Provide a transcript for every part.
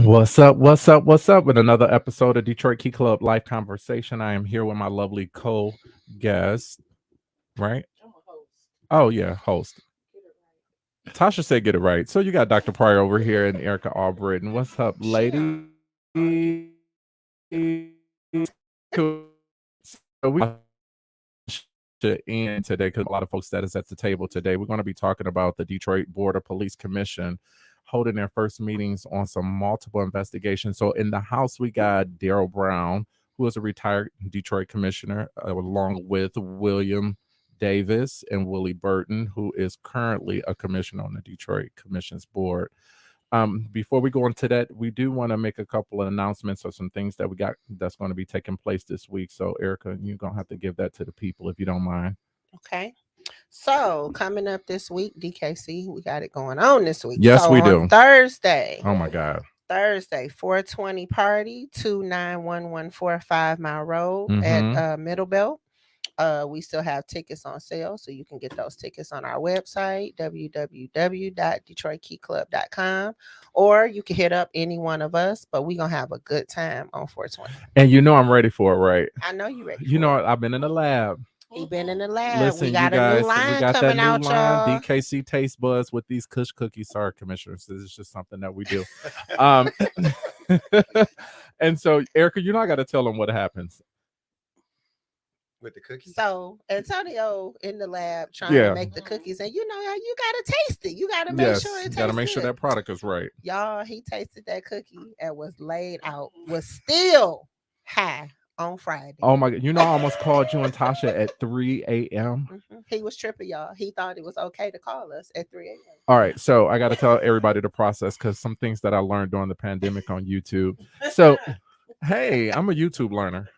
What's up? What's up? What's up? With another episode of Detroit Key Club Life Conversation. I am here with my lovely co-guest, right? Oh yeah, host. Tasha said get it right. So you got Dr. Pryor over here and Erica Albritton. What's up, lady? So we to end today because a lot of folks that is at the table today. We're going to be talking about the Detroit Board of Police Commission holding their first meetings on some multiple investigations. So in the House, we got Darryl Brown, who is a retired Detroit commissioner, along with William Davis and Willie Burton, who is currently a commissioner on the Detroit Commission's board. Before we go into that, we do want to make a couple of announcements of some things that we got that's going to be taking place this week. So, Erica, you're going to have to give that to the people if you don't mind. Okay. So, coming up this week, DKC, we got it going on this week. Yes, so we on do. Thursday. Oh, my God. Thursday, 420 party, 291145 Mile Road at Middlebelt. We still have tickets on sale, so you can get those tickets on our website, www.detroitkeyclub.com, or you can hit up any one of us, but we're going to have a good time on 420. And you know I'm ready for it, right? I know you're ready. You know, I've been in the lab. He been in the lab. Listen, we got you guys, a new line we got coming that new out, line, y'all. DKC Taste Buds with these Kush cookies. Sorry, commissioners. This is just something that we do. And so, Erica, you know, I got to tell them what happens. With the cookies. So Antonio in the lab trying to make the cookies, and you know how you gotta taste it. You gotta make sure it tastes gotta make sure good. that product is right. Y'all, he tasted that cookie and was laid out, was still high on Friday. Oh my God! You know, I almost called you and Tasha at 3 a.m. He was tripping, y'all. He thought it was okay to call us at 3 a.m. All right, so I got to tell everybody the process because some things that I learned during the pandemic on YouTube. So. Hey, I'm a YouTube learner.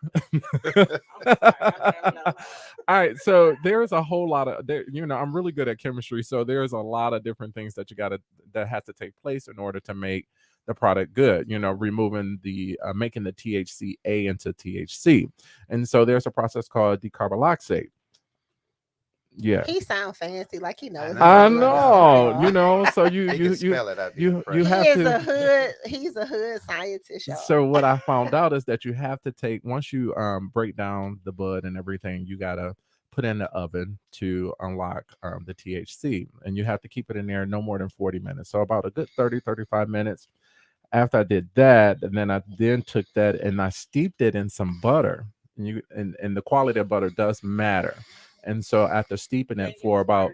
All right, so there's a whole lot of I'm really good at chemistry, so there's a lot of different things that that has to take place in order to make the product good. Removing making the THCA into THC, and so there's a process called decarboxylate. Yeah, he sounds fancy, like he knows. I know. So you have to. He's a hood scientist. Y'all. So what I found out is that you have to take once you break down the bud and everything, you gotta put in the oven to unlock the THC, and you have to keep it in there no more than 40 minutes. So about a good 30-35 minutes. After I did that, and then I took that and I steeped it in some butter, and the quality of butter does matter. And so after steeping it for about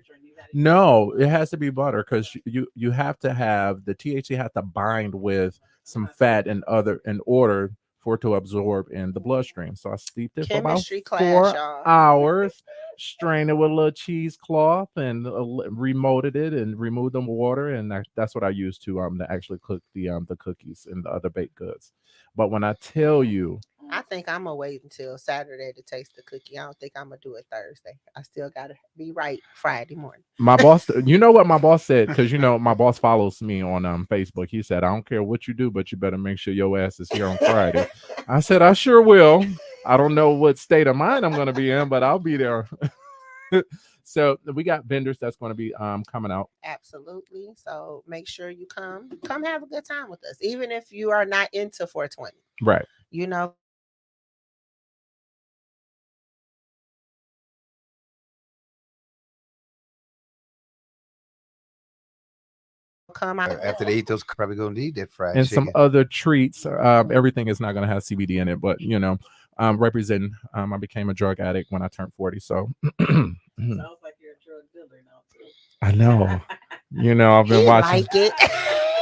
it has to be butter because you have to have the THC have to bind with some fat and in order for it to absorb in the bloodstream. So I steeped it for about 4 hours, strained it with a little cheesecloth and remolded it and removed the water, and that's what I used to actually cook the cookies and the other baked goods. But when I tell you, I think I'm gonna wait until Saturday to taste the cookie. I don't think I'm gonna do it Thursday. I still gotta be right Friday morning. My boss, you know what my boss said, because my boss follows me on Facebook. He said, "I don't care what you do, but you better make sure your ass is here on Friday." I said, "I sure will." I don't know what state of mind I'm gonna be in, but I'll be there. So we got vendors that's going to be coming out. Absolutely. So make sure you come have a good time with us, even if you are not into 420. Right. Come out after they eat those, probably gonna need that fried and chicken. some other treats. Everything is not going to have CBD in it, but representing. I became a drug addict when I turned 40. So sounds like you're a drug dealer now too. I know. I've been watching. Like it.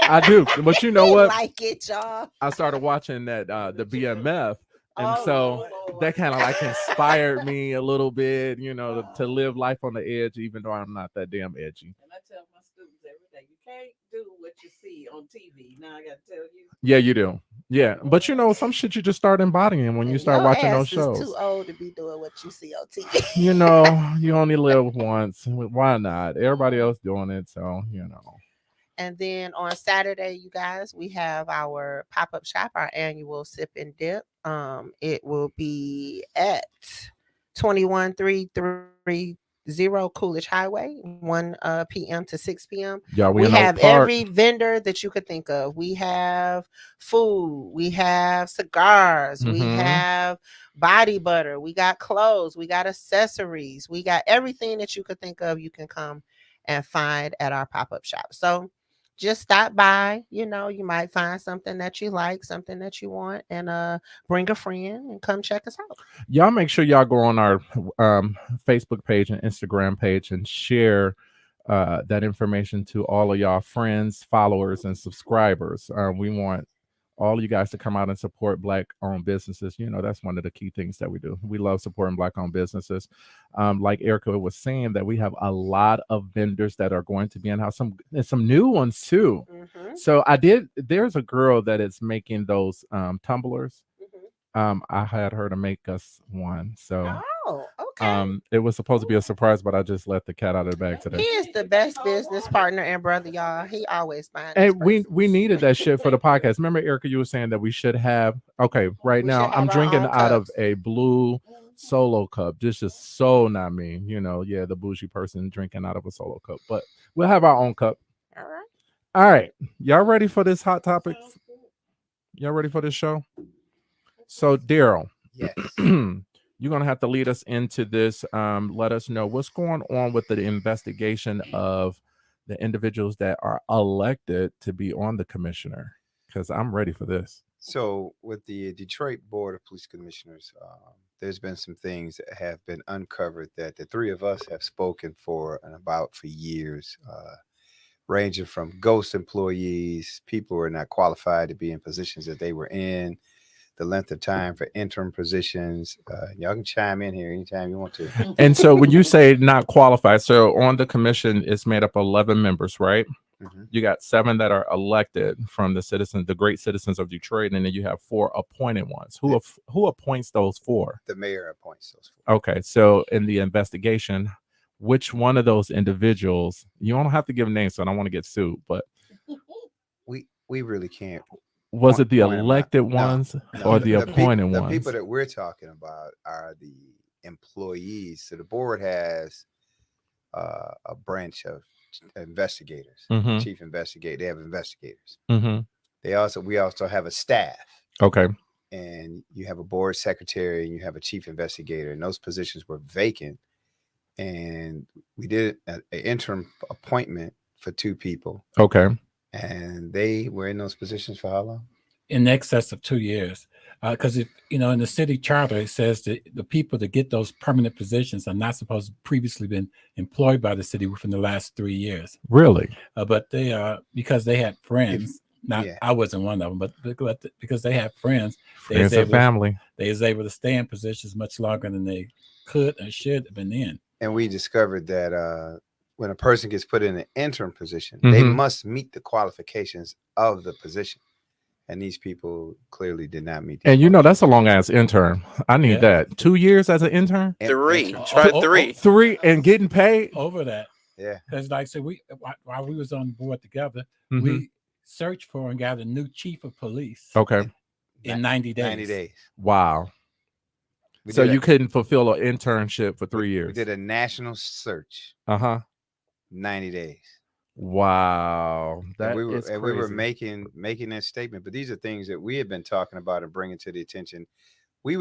I do, but you know what? Like it, y'all. I started watching that the BMF, and so that kind of like inspired me a little bit, to live life on the edge, even though I'm not that damn edgy. And I tell my students every day, you can't do what you see on TV. Now I got to tell you. Yeah, you do. Yeah, but some shit you just start embodying when you start watching those shows. Too old to be doing what you see on TV. You only live once. Why not? Everybody else doing it, so And then on Saturday, you guys, we have our pop-up shop, our annual sip and dip. It will be at 21330 Coolidge Highway, 1 p.m. to 6 p.m. Y'all, We in Oak have Park. every vendor that you could think of. We have food, we have cigars, we have body butter, we got clothes, we got accessories, we got everything that you could think of. You can come and find at our pop-up shop. So just stop by. You might find something that you like, something that you want, and bring a friend and come check us out. Y'all make sure y'all go on our Facebook page and Instagram page and share that information to all of y'all friends, followers, and subscribers. We want all you guys to come out and support Black-owned businesses. That's one of the key things that we do. We love supporting Black-owned businesses. Like Erica was saying, that we have a lot of vendors that are going to be in house. Some new ones too. So there's a girl that is making those tumblers. I had her to make us one. So okay. it was supposed to be a surprise, but I just let the cat out of the bag today. He is the best business partner and brother, y'all. He always finds. And we needed that shit for the podcast. Remember, Erica, you were saying that we should have. Okay, right now I'm drinking out of a blue Solo cup. This is so not me. The bougie person drinking out of a Solo cup. But we'll have our own cup. All right. Y'all ready for this hot topic? Y'all ready for this show? So, Darryl. Yes. You're going to have to lead us into this. Let us know what's going on with the investigation of the individuals that are elected to be on the commissioner, because I'm ready for this. So with the Detroit Board of Police Commissioners, there's been some things that have been uncovered that the three of us have spoken for years, ranging from ghost employees, people who are not qualified to be in positions that they were in, the length of time for interim positions. Y'all can chime in here anytime you want to. And so when you say not qualified, so on the commission, it's made up of 11 members, right? You got 7 that are elected from the great citizens of Detroit, and then you have 4 appointed ones. Who appoints those 4? The mayor appoints those 4. Okay, so in the investigation, which one of those individuals, you don't have to give names, so I don't want to get sued, but we really can't. Was it the elected ones or the appointed ones? The people that we're talking about are the employees. So the board has a branch of investigators, chief investigator. They have investigators. We also have a staff. Okay. And you have a board secretary and you have a chief investigator, and those positions were vacant. And we did an interim appointment for 2 people. Okay. And they were in those positions for how long? In excess of 2 years. Because in the city charter, it says that the people that get those permanent positions are not supposed to previously been employed by the city within the last 3 years. Really? But they are, because they had friends. I wasn't one of them, but because they had friends and family, they was able to stay in positions much longer than they could and should have been in. And we discovered that when a person gets put in an interim position, they must meet the qualifications of the position. And these people clearly did not meet. And that's a long ass intern. I need that. 2 years as an intern? 3. Try 3. 3 and getting paid over that. Yeah. Because like I said, while we was on the board together, we searched for and got a new chief of police. Okay. In 90 days. 90 days. Wow. So you couldn't fulfill an internship for 3 years. We did a national search. 90 days. Wow. We were making that statement, but these are things that we have been talking about and bringing to the attention. We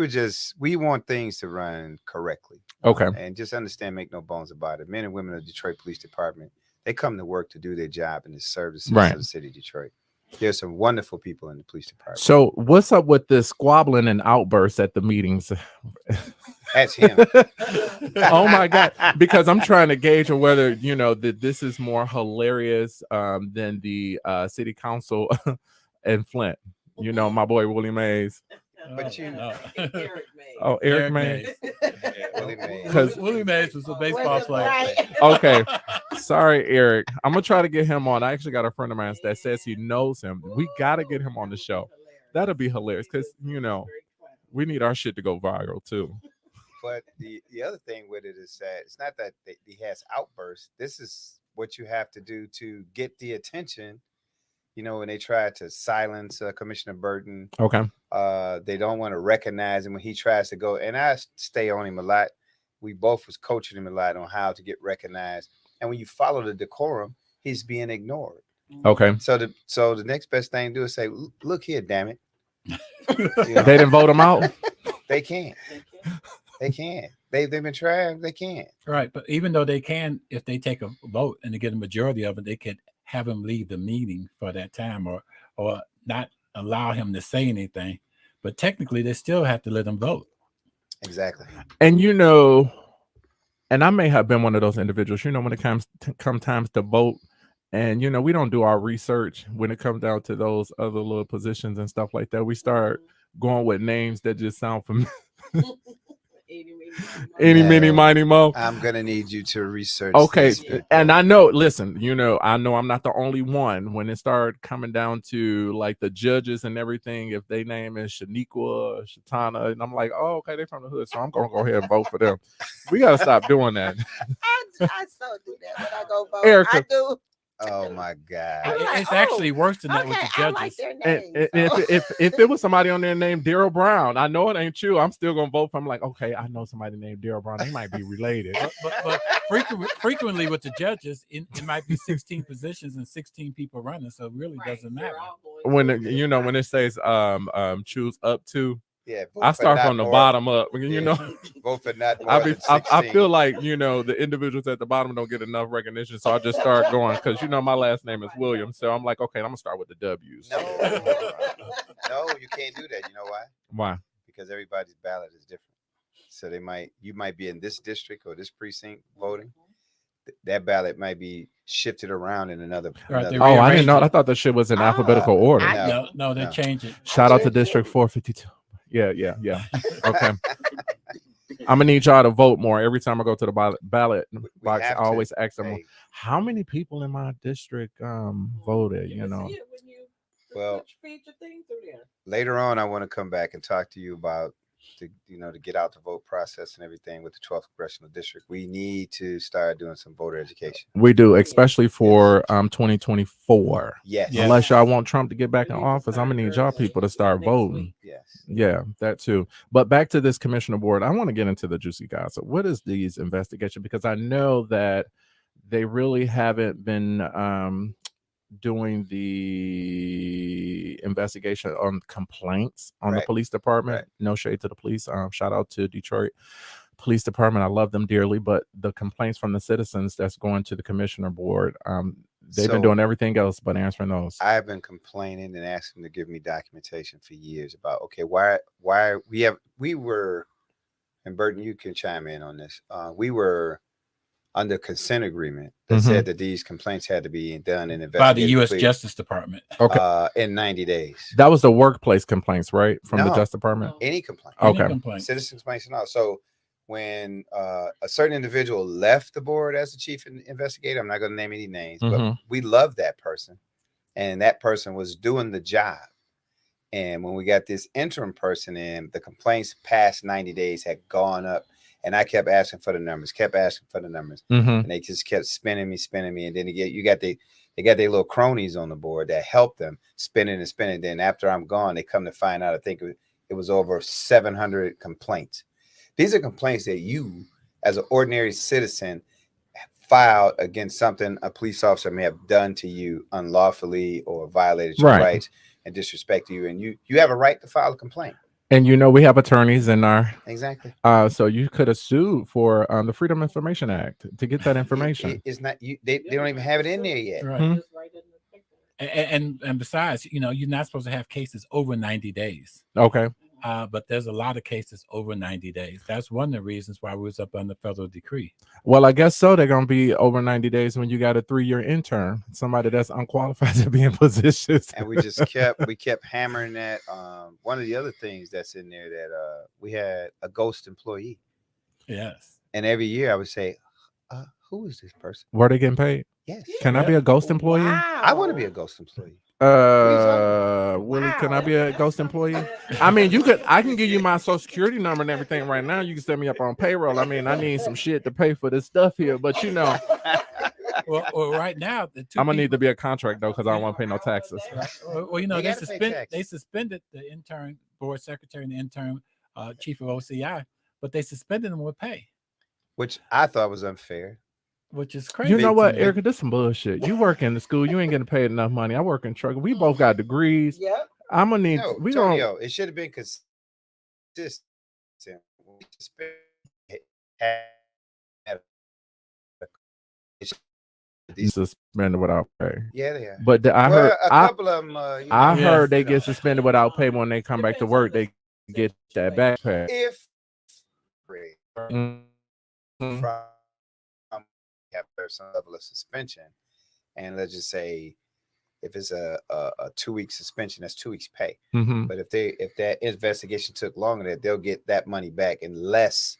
want things to run correctly. Okay. And just understand, make no bones about it. Men and women of the Detroit Police Department, they come to work to do their job and to serve the citizens of the city of Detroit. There's some wonderful people in the police department. So what's up with this squabbling and outbursts at the meetings? That's him. Oh my God. Because I'm trying to gauge on whether, that this is more hilarious than the city council in Flint. My boy, Willie Mays. But Eric Mays. Because Willie Mays was a baseball player. Right? Okay. Sorry, Eric. I'm going to try to get him on. I actually got a friend of mine that says he knows him. We got to get him on the show. That'll be hilarious because, we need our shit to go viral too. But the other thing with it is that it's not that he has outbursts. This is what you have to do to get the attention You know, when they tried to silence Commissioner Burton, Okay. they don't want to recognize him when he tries to go. And I stay on him a lot. We both was coaching him a lot on how to get recognized. And when you follow the decorum, he's being ignored. Okay. So the next best thing to do is say, look here, damn it. You know, They didn't vote him out. they can't. They can't. They've been trying. They can't. Right. But even though they can, if they take a vote and they get a majority of it, they could have him leave the meeting for that time or not allow him to say anything. But technically, they still have to let him vote. Exactly. And you know, and I may have been one of those individuals, you know, when it comes times to vote, and you know, we don't do our research when it comes down to those other little positions and stuff like that. We start going with names that just sound familiar. Any, mini, miny, mo. I'm gonna need you to research. Okay, these people. and I know. Listen, you know, I know I'm not the only one. When it started coming down to like the judges and everything, if they name is Shaniqua or Shatana, and I'm like, oh, okay, they're from the hood, so I'm gonna go ahead and vote for them. We gotta stop doing that. I so do that when I go vote. Erica. I do. Oh my God. I'm like, It's actually worse than that with Okay, the I judges. like their And, names. and so. if it was somebody on there named Darryl Brown, I know it ain't you. I'm still gonna vote for him. Like, okay, I know somebody named Darryl Brown. They might be related. But frequently with the judges, it might be 16 positions and 16 people running, so it really doesn't matter. When you know when it says choose up to, Yeah. I start from the bottom up. You know, Vote for not more I than I 16. feel like, you know, the individuals at the bottom don't get enough recognition, so I just start going because you know my last name is Williams, so I'm like, okay, I'm gonna start with the W's. No, you can't do that. You know why? Why? Because everybody's ballot is different. So you might be in this district or this precinct voting. That ballot might be shifted around in another. Right, they Oh, I didn't rearranged know. it. I thought the shit was in Oh, alphabetical order. No, they No. changed it. Shout out to District 452. Yeah. Okay. I'm gonna need y'all to vote more every time I go to the ballot box. I have to. always ask them, Hey, how many people in my district voted? You know. Well, feed your thing through there. later on, I want to come back and talk to you about the get out the vote process and everything with the 12th congressional district. We need to start doing some voter education. We do, especially for 2024. Yes. Yeah. Unless y'all want Trump to get back in office, I'm gonna need y'all people to start voting. Yes. Yeah, that too. But back to this commissioner board, I want to get into the juicy gossip. What is these investigations? Because I know that they really haven't been doing the investigation on complaints on the Right. police department. Right. No shade to the police. Shout out to Detroit Police Department. I love them dearly, but the complaints from the citizens that's going to the commissioner board, they've been So- doing everything else but answering those. I've been complaining and asking them to give me documentation for years about, okay, why we were, and Burton, you can chime in on this. We were under consent agreement that Mhm. said that these complaints had to be done and investigated By the U.S. please, Justice Department. Okay. in 90 days. That was the workplace complaints, right? From the No. Justice Department. Any complaint, Okay. Any complaints. citizen complaints and all. So when a certain individual left the board as the chief investigator, I'm not going to name any names, but Mhm. we loved that person, and that person was doing the job. And when we got this interim person in, the complaints past 90 days had gone up, and I kept asking for the numbers, Mm-hmm. and they just kept spinning me, and then they got their little cronies on the board that helped them spinning. Then after I'm gone, they come to find out, I think it was over 700 complaints. These are complaints that you, as an ordinary citizen, filed against something a police officer may have done to you unlawfully or violated your Right. rights and disrespect you, and you have a right to file a complaint. And you know we have attorneys in our Exactly. so you could have sued for the Freedom of Information Act to get that information. It's not you. They don't even have it in there yet. Right. Hmm. Just right in the paper. And besides, you're not supposed to have cases over 90 days. Okay. But there's a lot of cases over 90 days. That's one of the reasons why we was up on the federal decree. Well, I guess so. They're gonna be over 90 days when you got a 3-year intern, somebody that's unqualified to be in positions. And we kept hammering that. One of the other things that's in there that we had a ghost employee, Yes. and every year I would say, who is this person? Were they getting paid? Yes, Can I be a ghost employee? I want to be a ghost employee. Willie, can I be a ghost employee? I mean, I can give you my social security number and everything right now. You can set me up on payroll. I mean, I need some shit to pay for this stuff here, but Well, right now the two I'm gonna need people, to be a contract though, because I don't want to pay no taxes. right, well, you know, They they gotta pay taxes. suspended the intern board secretary and the intern chief of OCI, but they suspended them with pay, Which I thought was unfair. which is crazy. You know to what, me. Erica? This some bullshit. You work in the school, you ain't getting paid enough money. I work in truck. We both got degrees. Yep. I'm gonna need. No, We don't. Tonio, it should have been consistent. We Suspended without pay. Yeah, they are. But I Well, heard a couple of them. I Yeah. heard they you know, get suspended without pay when they come back to work. They get that back pay. if Mhm. from have some level of suspension, and let's just say if it's a 2-week suspension, that's 2 weeks pay. Mhm. But if that investigation took longer, that they'll get that money back unless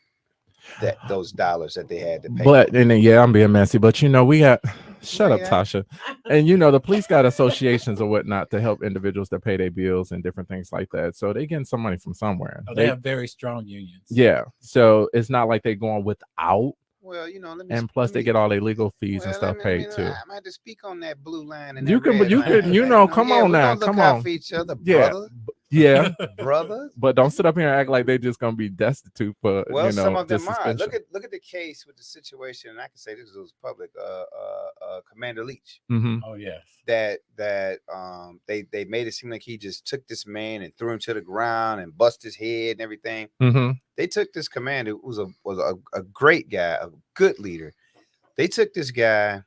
that those dollars that they had to pay. But and then, yeah, I'm being messy. But you know, we got shut up, Yeah. Tasha. And you know, the police got associations or whatnot to help individuals to pay their bills and different things like that. So they getting some money from somewhere. Oh, they have very strong unions. Yeah. So it's not like they're going without. Well, you know, And plus, they get all their legal fees and stuff paid too. I might have to speak on that blue line and You that can, red you line. can, you know, come Yeah, on we're now, gonna look come out on. for each other, Yeah. brother. Yeah, Brothers. but don't sit up here and act like they're just gonna be destitute for Well, you know, some of them just are. suspension. Look at the case with the situation, and I can say this was public. Commander Leach. Mhm. Oh yes. That they made it seem like he just took this man and threw him to the ground and bust his head and everything. Mhm. They took this commander who was a great guy, a good leader. They took this guy,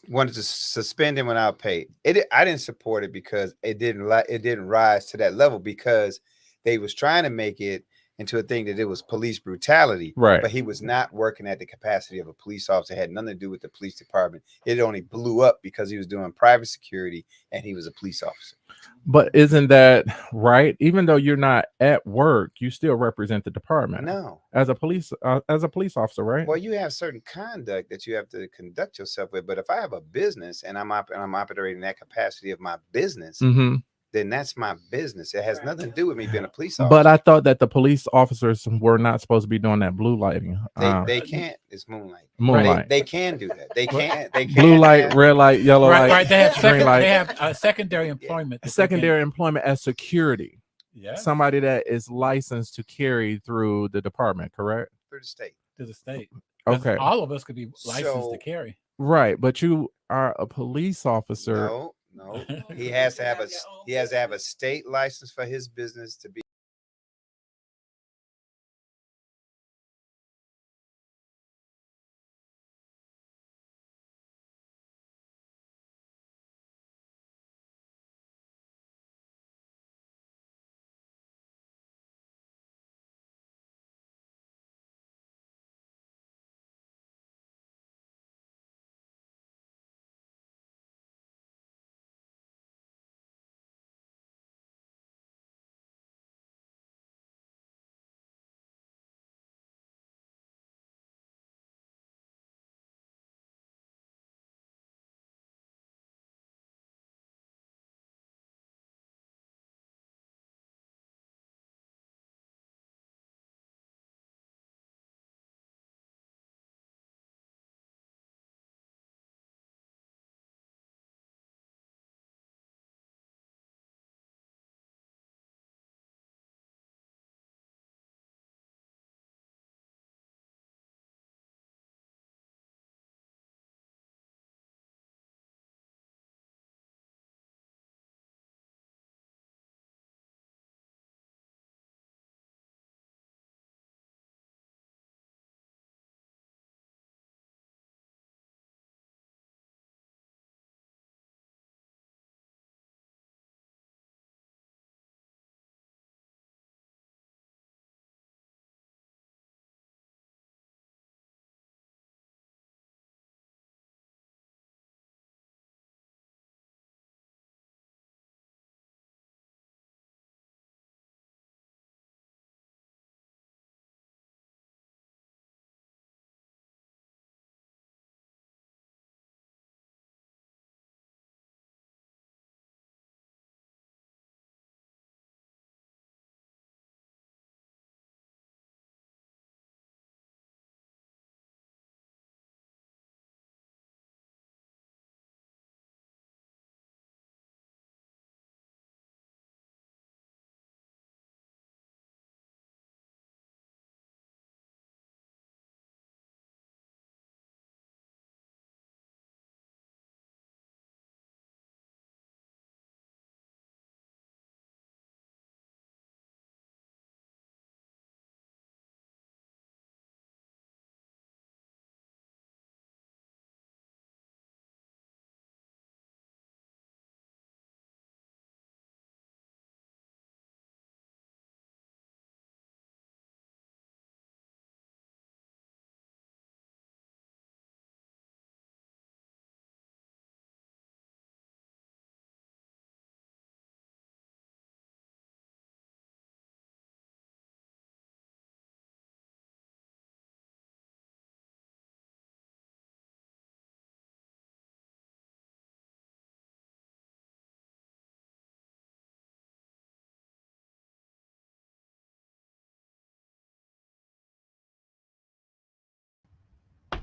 wanted to suspend him without pay. I didn't support it because it didn't rise to that level, because they was trying to make it into a thing that it was police brutality. Right. But he was not working at the capacity of a police officer. It had nothing to do with the police department. It only blew up because he was doing private security and he was a police officer. But isn't that right? Even though you're not at work, you still represent the department. No. As a police officer, right? Well, you have certain conduct that you have to conduct yourself with. But if I have a business and I'm operating that capacity of my business, Mhm. then that's my business. It has nothing to do with me being a police officer. But I thought that the police officers were not supposed to be doing that blue lighting. They can't. It's moonlight. Moonlight. They can do that. They can't. They can't. Blue light, red light, yellow Right, light. right. They have green light. they have secondary employment. that they Secondary employment as security. can- yeah, Somebody that is licensed to carry through the department, correct? Through the state. to the state. 'Cause Okay. all of us could be licensed So- to carry. Right, but you are a police officer. No. He has to have a state license for his business to be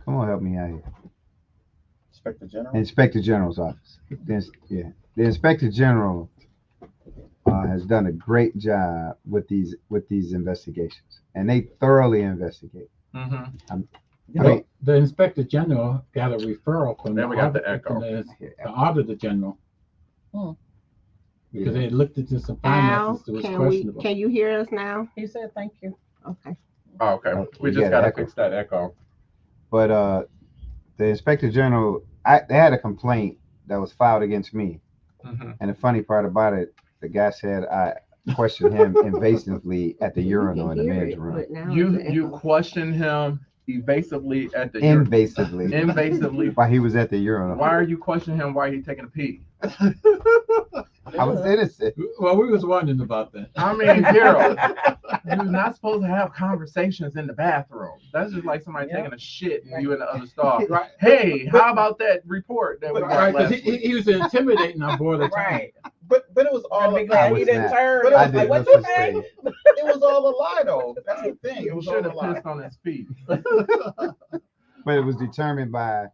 Come on, help me out here. Inspector General. Inspector General's office. The Inspector General has done a great job with these investigations, and they thoroughly investigate. The Inspector General got a referral from Then we got the echo. the Auditor General. Because they looked into some Al, finances that was questionable. can you hear us now? He said thank you. Okay. Oh, okay. We You just got got to echo. fix that echo. But the Inspector General, they had a complaint that was filed against me, and the funny part about it, the guy said I questioned him invasively at the urinal in the men's room. You questioned him evasively at the Invasively while he was at the urinal. Why are you questioning him while he's taking a pee? I was innocent. Well, we was wondering about that. I mean, Darryl, you're not supposed to have conversations in the bathroom. That's just like somebody taking a shit and you in the other stall. Right. Hey, how about that report that we got Right, last because week? he was intimidating our board of time. Right. But it was all Be glad he was didn't not. turn. But I Like, did what no you such say? thing. it was all a lie though. That's the thing. It You was all should a have lie. pissed on his feet. But it was determined by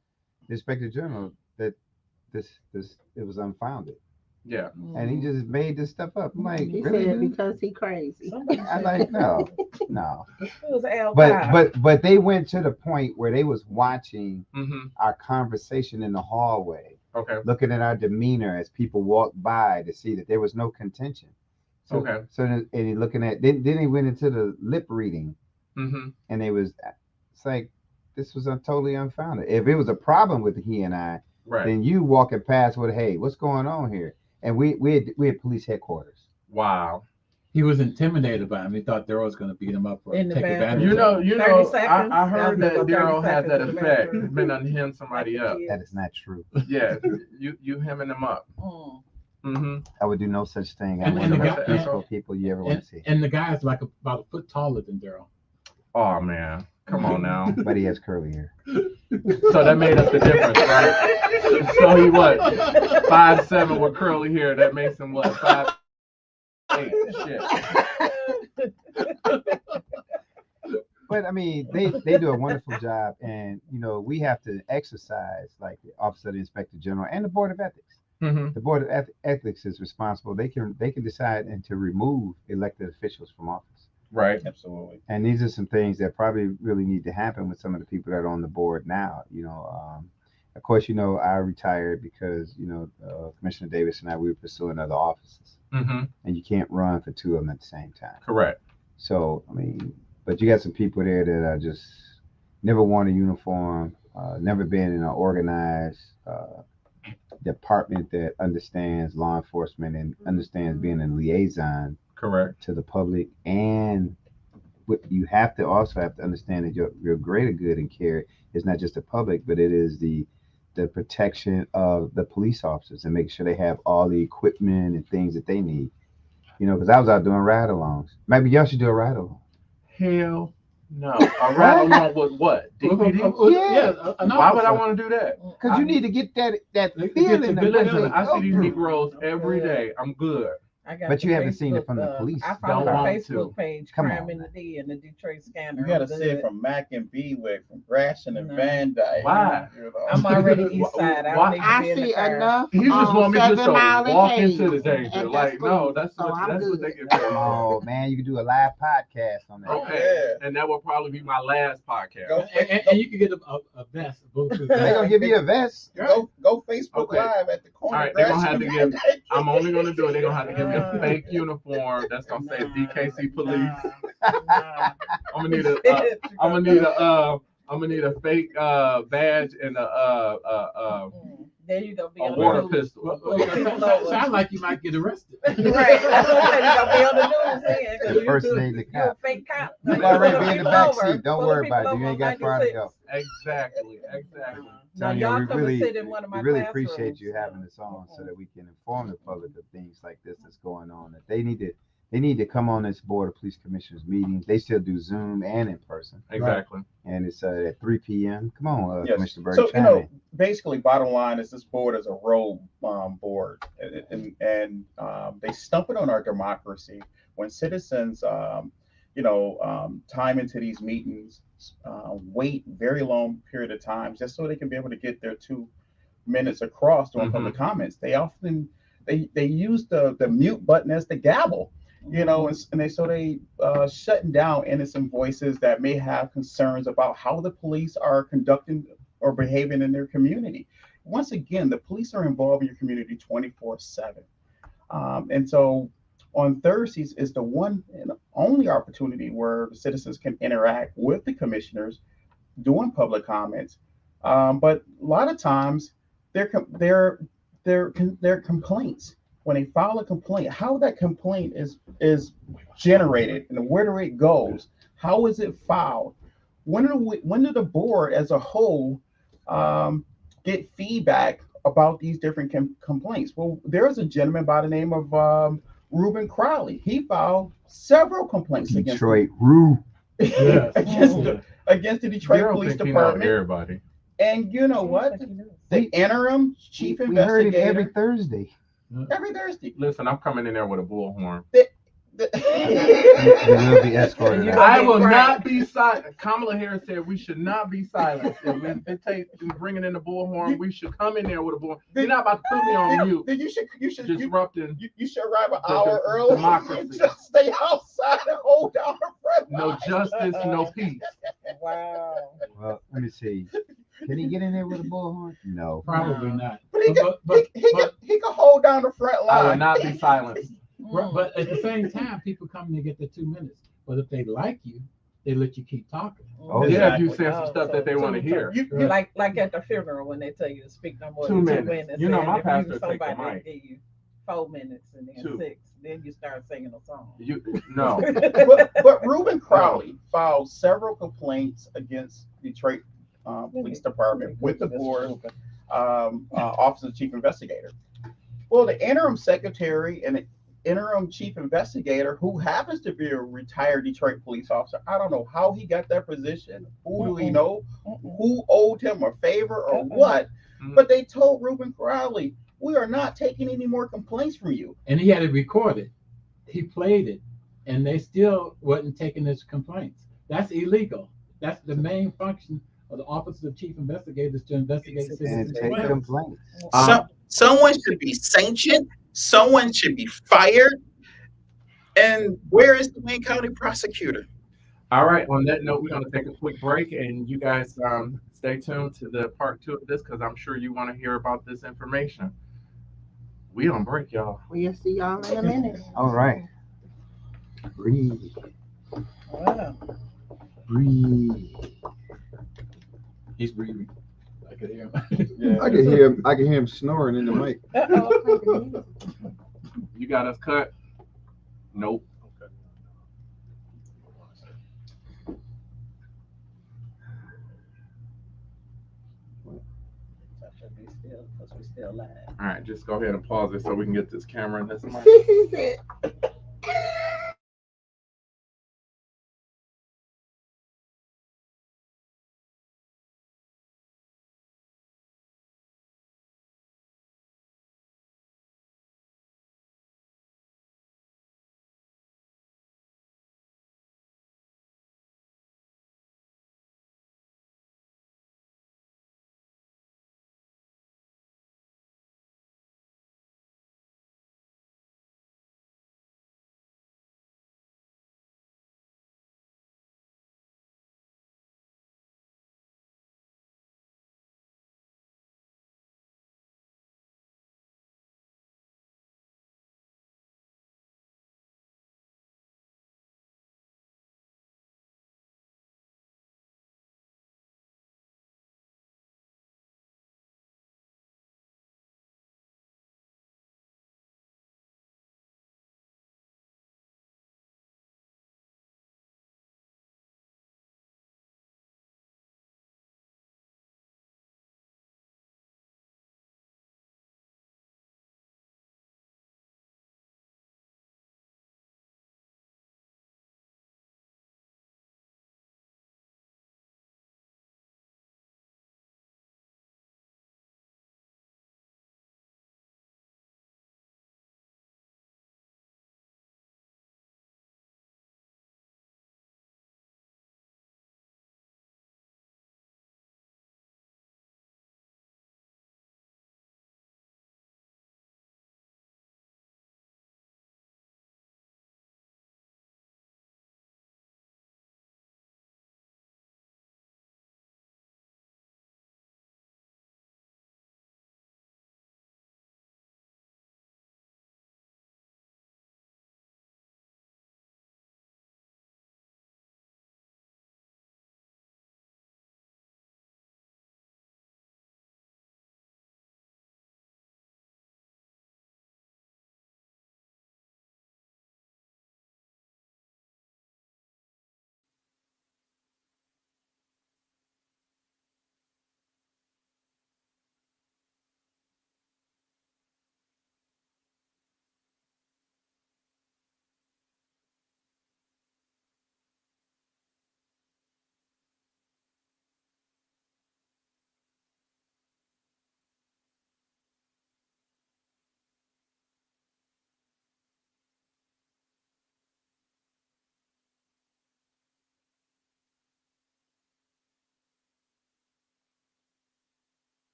the Inspector General that this it was unfounded, Yeah. and he just made this stuff up. I'm like, He really? said dude? because he crazy. I'm like, no. It was Al. But they went to the point where they was watching Mm-hmm. our conversation in the hallway, Okay. looking at our demeanor as people walked by to see that there was no contention. So, Okay. So and he looking at then he went into the lip reading, Mm-hmm. and it's like this was totally unfounded. If it was a problem with he and I, Right. then you walking past with, hey, what's going on here? And we had police headquarters. Wow. He was intimidated by him. He thought Darryl was going to beat him up or In the take bathroom. advantage You of know, him. 30 seconds. I heard that That'll be 30 Darryl had that seconds in the effect. bathroom. He's been unhinged somebody up. That is not true. Yeah. You hemming them up. Mm-hmm. I would do no such thing. And I'm one of the the most guy- peaceful people you ever want to see. And the guy's like about a foot taller than Darryl. Oh man. Come on now. But he has curly hair. So that made up the difference, right? So he what? 5'7" with curly hair. That makes him what? 5'8". Shit. But I mean, they do a wonderful job, and we have to exercise like the Office of the Inspector General and the Board of Ethics. Mm-hmm. The Board of Ethics is responsible. They can decide and to remove elected officials from office. Right. Absolutely. And these are some things that probably really need to happen with some of the people that are on the board now. Of course, I retired because Commissioner Davis and we were pursuing other offices, Mm-hmm. and you can't run for two of them at the same time. Correct. So I mean, but you got some people there that are just never worn a uniform, never been in an organized department that understands law enforcement and understands being a liaison Correct. to the public. And what you also have to understand that your greater good and care is not just the public, but it is the protection of the police officers and make sure they have all the equipment and things that they need. Because I was out doing ride-alongs. Maybe y'all should do a ride-along. Hell no. A ride along with what? DPD? Why would I want to do that? Because you need to get that Get feeling. your of village what Listen, they I go see these through. Negroes every day. I'm good. But you haven't seen it from the police. I found Don't her want Facebook to. page, Come Crime on, in the man. D and the Detroit Scanner. You got to I'm see it good. from Mac and Bewick, from Gratiot and No. Van Dyke. Why? I'm already east side. I don't need to I be in the see car. enough. He just want me just 7 to Mile and walk Hayes, into the danger. and Like, that's no, cool. that's So what I'm they good. get paid for. Oh man, you can do a live podcast on that. Okay. Yeah. And that will probably be my last podcast. Go, And you can get a vest. They gonna give you a vest. go Facebook Okay. Live at the corner. All right, they're gonna have to give. I'm only gonna do it. They're gonna have to give me a fake uniform that's gonna say DKC Police. I'm gonna need a fake badge and There you go. Be a on water the news. pistol. Sound like you might get arrested. Right. That's what I said. You gonna be on the news then, 'cause Impersonate the you're a cop. fake cop. You already be in the People back over. seat. Don't Pull worry people about it. You over ain't got on far to 96. go. Exactly. Now Tanya, y'all we come and really, sit in one of we my really classrooms. appreciate you having us on so that we can inform the public of things like this that's going on. That they need to come on this Board of Police Commissioners meetings. They still do Zoom and in person, Exactly. and it's at 3 p.m. Come on, Yes. Commissioner Burton. So, chime in. basically, bottom line is this board is a rogue board, and they stump it on our democracy when citizens time into these meetings, wait very long period of time just so they can be able to get their 2 minutes across during public comments. They often they use the mute button as the gavel, and they shutting down innocent voices that may have concerns about how the police are conducting or behaving in their community. Once again, the police are involved in your community 24/7. And so on Thursdays is the one and only opportunity where the citizens can interact with the commissioners doing public comments. But a lot of times, their complaints, when they file a complaint, how that complaint is generated and where it goes, how is it filed? When do the board as a whole get feedback about these different complaints? Well, there's a gentleman by the name of Reuben Crowley. He filed several complaints Detroit Rue. against the Detroit Police Department. Everybody. And you know what? The interim chief investigator. We heard it every Thursday. Every Thursday. Listen, I'm coming in there with a bullhorn. You will be escorted out. I will not be silent. Kamala Harris said we should not be silent. If it takes bringing in the bullhorn, we should come in there with a bullhorn. You're not about to put me on mute. Then you should disrupting. You should arrive an hour early. Democracy. Just stay outside and hold down the front No line. justice, no peace. Wow. Well, let me see. Can he get in there with a bullhorn? No. Probably not. But he can hold down the front line. I will not be silenced. But at the same time, people come in to get their 2 minutes. But if they like you, they let you keep talking. Oh, yeah, yeah. if you say some stuff that they want to hear. Like at the funeral when they tell you to speak no more 2 than 2 minutes. minutes. You know, and my if pastor take the somebody mic. give you 4 minutes and then 2. 6, then you start singing a song. No. But Reuben Crowley filed several complaints against Detroit Police Department with the board Office of Chief Investigator. Well, the interim secretary and the interim chief investigator, who happens to be a retired Detroit police officer, I don't know how he got that position. Who do we know? Who owed him a favor or what? But they told Reuben Crowley, we are not taking any more complaints from you. And he had it recorded. He played it, and they still wasn't taking his complaints. That's illegal. That's the main function of the Office of Chief Investigators, to investigate And citizens' take complaints. complaints. Someone should be sanctioned. Someone should be fired. And where is the Wayne County prosecutor? All right. On that note, we're going to take a quick break, and you guys stay tuned to the part 2 of this because I'm sure you want to hear about this information. We on break, y'all. We'll see y'all in a minute. All right. Breathe. Wow. Breathe. He's breathing. I could hear him. Yeah. I can hear him snoring in the mic. Uh-oh. You got us cut? Nope. Because we're still live. All right, just go ahead and pause it so we can get this camera and this mic.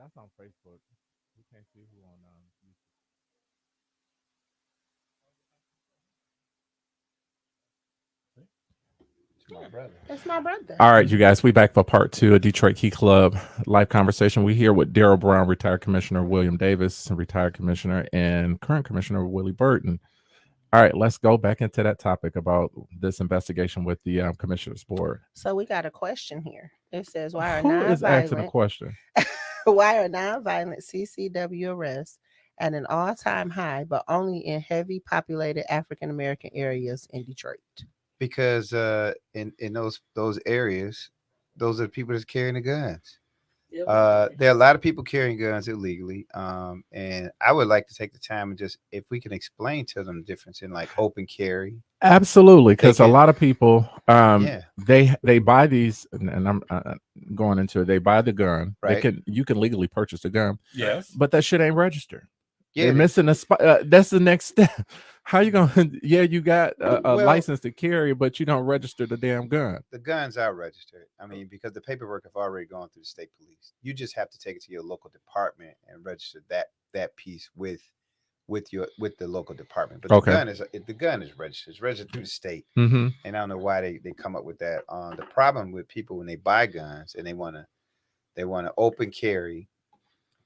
That's on Facebook. You can't see who on My brother. It's my brother. All right, you guys, we back for part 2 of Detroit Key Club live conversation. We here with Darryl Brown, retired Commissioner William Davis, retired Commissioner, and current Commissioner Willie Burton. All right, let's go back into that topic about this investigation with the Commissioners Board. So we got a question here. It says, why are Who is asking a nonviolent question? why are nonviolent CCW arrests at an all-time high, but only in heavy populated African American areas in Detroit? Because in those areas, those are the people that's carrying the guns. There are a lot of people carrying guns illegally, and I would like to take the time and just, if we can explain to them the difference in like open carry. Absolutely, because a can- lot of people, Yeah. they buy these, and I'm going into it. They buy the gun. Right. You can legally purchase the gun, Yes. but that shit ain't registered. Yeah, They're missing a spot. That's the next step. How you gonna? Yeah, you got a Well- license to carry, but you don't register the damn gun. the guns are registered. I mean, because the paperwork have already gone through the state police. You just have to take it to your local department and register that piece with the local department. But Okay. the gun is registered. It's registered through the state. Mm-hmm. And I don't know why they come up with that. The problem with people when they buy guns and they wanna open carry.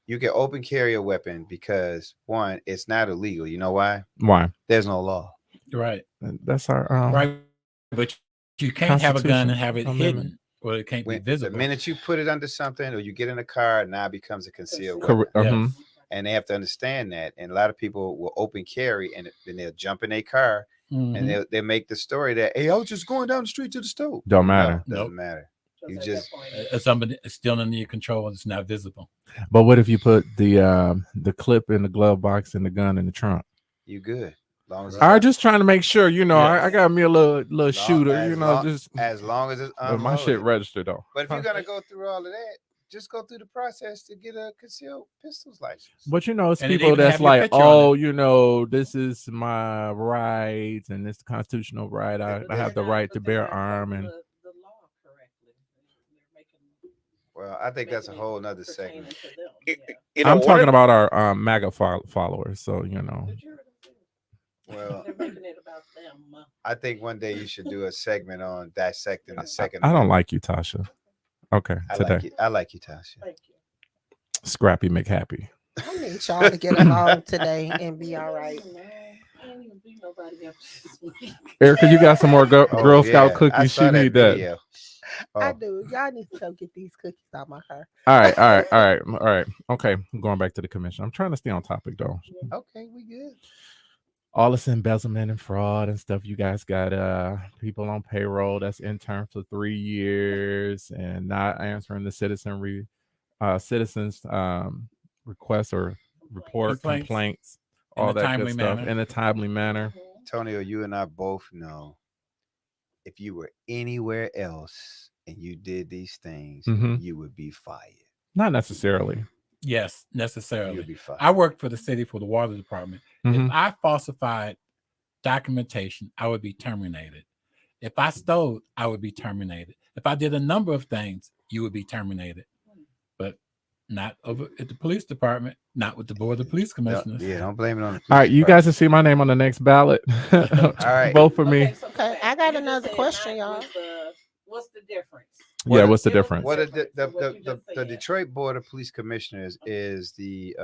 You can open carry a weapon because one, it's not illegal. You know why? Why? There's no law. Right. That's our Right. But you can't have a gun and have it Constitution hidden, or it can't be The visible. minute you put it under something or you get in a car, now it becomes a concealed weapon. Correct. Yes. And they have to understand that. And a lot of people will open carry and then they'll jump in their car Mhm. and they make the story that, hey, I was just going down the street to the store. Don't matter. No, Nope. doesn't matter. You at that just- point, Somebody it's still under your control and it's not visible. But what if you put the clip in the glove box and the gun in the trunk? You good. As long as it's All right, un- just trying to make sure. You know, Yes. I got me a little long- shooter. as You know, long- just as long as it's but my shit unloaded. registered though. But if you're gonna go through all of that, just go through the process to get a concealed pistols license. But you know, it's And it people even that's have your like, picture on oh, you know, this is my rights and it's the constitutional right. I but have they're the not- right to but they're bear not arm following and the law correctly. They're making Well, I think that's a making it whole nother pertaining segment. to them, You- yeah. you know, I'm one talking of- about our MAGA followers. So you know, But you're- Well, they're making it about them. I think one day you should do a segment on dissecting the second. I don't Amendment. like you, Tasha. Okay, I today, like you. I like you, Tasha. Thank you. Scrappy McHappy. I need y'all to get along today and be all right. I ain't even be nobody else this week. Erica, you got some more Girl Scout I cookies? saw She need that. video. I Oh, do. Y'all need to go get these cookies out my car. All right. Okay, I'm going back to the commission. I'm trying to stay on topic though. okay, we good. All this embezzlement and fraud and stuff. You guys got people on payroll that's intern for 3 years and not answering the citizens requests or report complaints, In all a that timely good stuff manner. in a timely manner. Tonio, you and I both know if you were anywhere else and you did these things, Mhm. you would be fired. Not necessarily. Yes, You necessarily. would be fired. I worked for the city for the water department. Mhm. If I falsified documentation, I would be terminated. If I stole, I would be terminated. If I did a number of things, you would be terminated. But not over at the police department, not with the board of police commissioners. Don't blame it on the All right, police you guys will see my name on the next ballot. right. Vote for me. Okay, I got another question, y'all. What's the difference? Yeah, what's the Give us difference? What difference the, from what you just the said. Detroit Board of Police Commissioners is the